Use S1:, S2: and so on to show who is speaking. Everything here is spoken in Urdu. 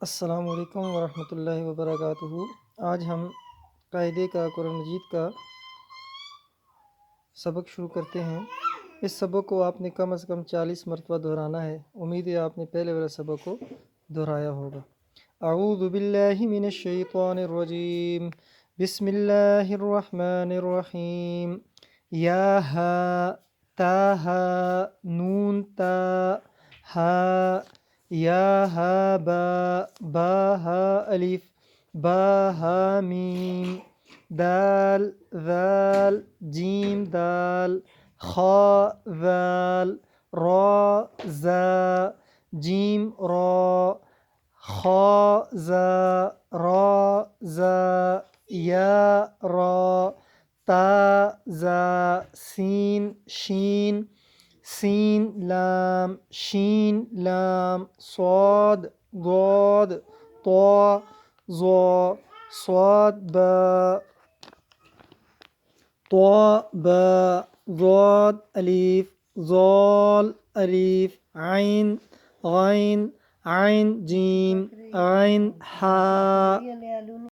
S1: السلام علیکم ورحمۃ اللہ وبرکاتہ۔ آج ہم قاعدے کا قرآن مجید کا سبق شروع کرتے ہیں۔ اس سبق کو آپ نے کم از کم 40 مرتبہ دہرانا ہے۔ امید ہے آپ نے پہلے والا سبق کو دہرایا ہوگا۔ اعوذ باللہ من الشیطان الرجیم، بسم اللہ الرحمن الرحیم۔ یا ہا تا ہا نون تا ہا، یا ہا با با ہا الف با ہا میم، دال ذال جیم دال، خا ذال، را زا، جیم را، خا زا، را زا، یا را، تا زا، سین شین، سین لام، شین لام، صاد ضاد، طا ظا، صاد با، طا با، ضاد الف، ضال الف، عین غین، عین جیم، عین حا۔